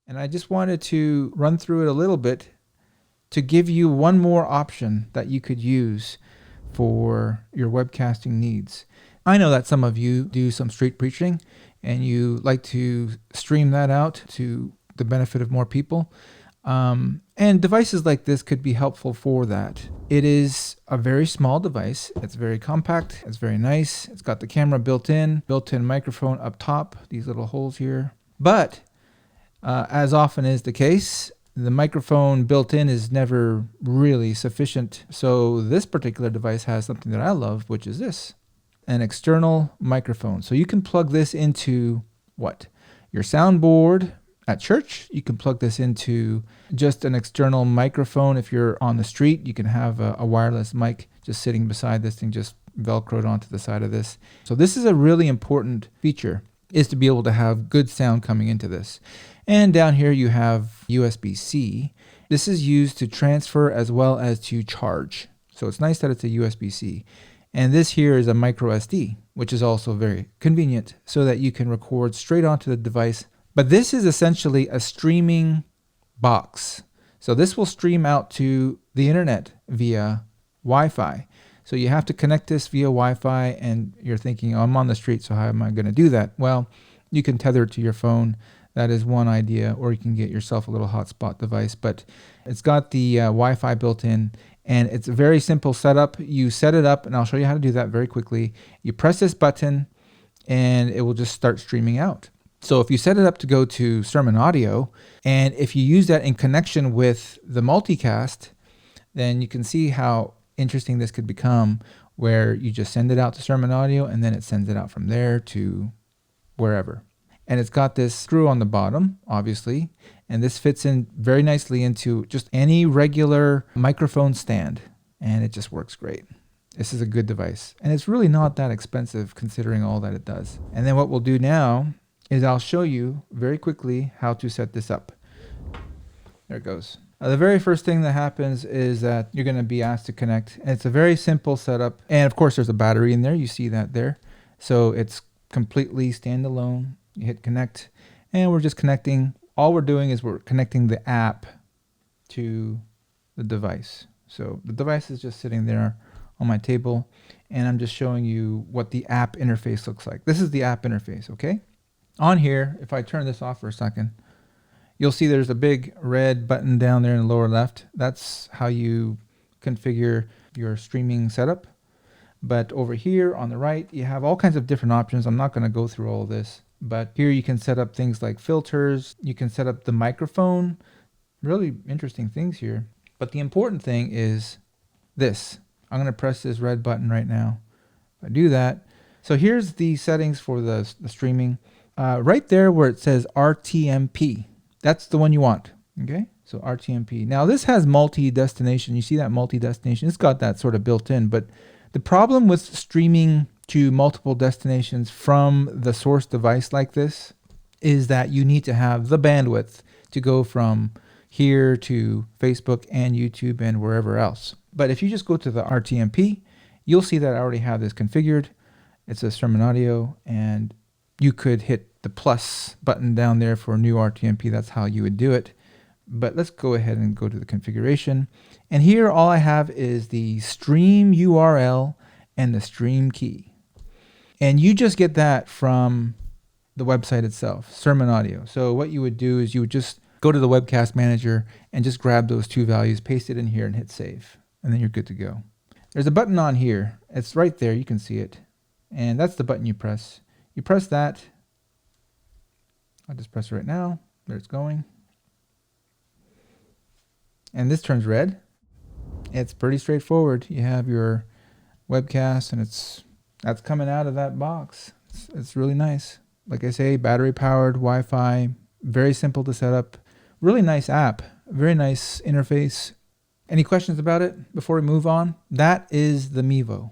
And I just wanted to run through it a little bit to give you one more option that you could use for your webcasting needs. I know that some of you do some street preaching and you like to stream that out to the benefit of more people. And devices like this could be helpful for that. It is a very small device. It's very compact. It's very nice. It's got the camera built-in microphone up top, these little holes here. But as often is the case, the microphone built in is never really sufficient. So this particular device has something that I love, which is this, an external microphone. So you can plug this into what? Your soundboard at church. You can plug this into just an external microphone. If you're on the street, you can have a wireless mic just sitting beside this thing, just velcroed onto the side of this. So this is a really important feature, is to be able to have good sound coming into this. And down here you have USB-C. This is used to transfer as well as to charge. So it's nice that it's a USB-C. And this here is a micro SD, which is also very convenient so that you can record straight onto the device. But this is essentially a streaming box. So this will stream out to the internet via Wi-Fi. So you have to connect this via Wi-Fi, and you're thinking, oh, I'm on the street, so how am I going to do that? Well, you can tether it to your phone. That is one idea, or you can get yourself a little hotspot device, but it's got the Wi-Fi built in, and it's a very simple setup. You set it up, and I'll show you how to do that very quickly. You press this button, and it will just start streaming out. So if you set it up to go to SermonAudio, and if you use that in connection with the multicast, then you can see how interesting this could become, where you just send it out to SermonAudio, and then it sends it out from there to wherever. And it's got this screw on the bottom, obviously, and this fits in very nicely into just any regular microphone stand, and it just works great. This is a good device, and it's really not that expensive considering all that it does. And then what we'll do now is I'll show you very quickly how to set this up. There it goes. The very first thing that happens is that you're going to be asked to connect, and it's a very simple setup. And of course there's a battery in there, you see that there. So it's completely standalone. You hit connect, and we're just connecting. All we're doing is we're connecting the app to the device. So the device is just sitting there on my table, and I'm just showing you what the app interface looks like. This is the app interface, okay? On here, if I turn this off for a second, you'll see there's a big red button down there in the lower left. That's how you configure your streaming setup. But over here on the right, you have all kinds of different options. I'm not going to go through all of this. But here you can set up things like filters. You can set up the microphone. Really interesting things here. But the important thing is this. I'm going to press this red button right now. If I do that, so here's the settings for the streaming. Right there where it says RTMP. That's the one you want. Okay, so RTMP. Now this has multi-destination. You see that multi-destination? It's got that sort of built in. But the problem with streaming to multiple destinations from the source device like this is that you need to have the bandwidth to go from here to Facebook and YouTube and wherever else. But if you just go to the RTMP, you'll see that I already have this configured. It's a SermonAudio, and you could hit the plus button down there for new RTMP. That's how you would do it. But let's go ahead and go to the configuration. And here all I have is the stream URL and the stream key. And you just get that from the website itself, SermonAudio. So what you would do is you would just go to the webcast manager and just grab those two values, paste it in here, and hit save. And then you're good to go. There's a button on here. It's right there. You can see it. And that's the button you press. You press that. I'll just press it right now. There it's going. And this turns red. It's pretty straightforward. You have your webcast, and that's coming out of that box. It's really nice. Like I say, battery powered, Wi-Fi, very simple to set up. Really nice app, very nice interface. Any questions about it before we move on? That is the Mevo.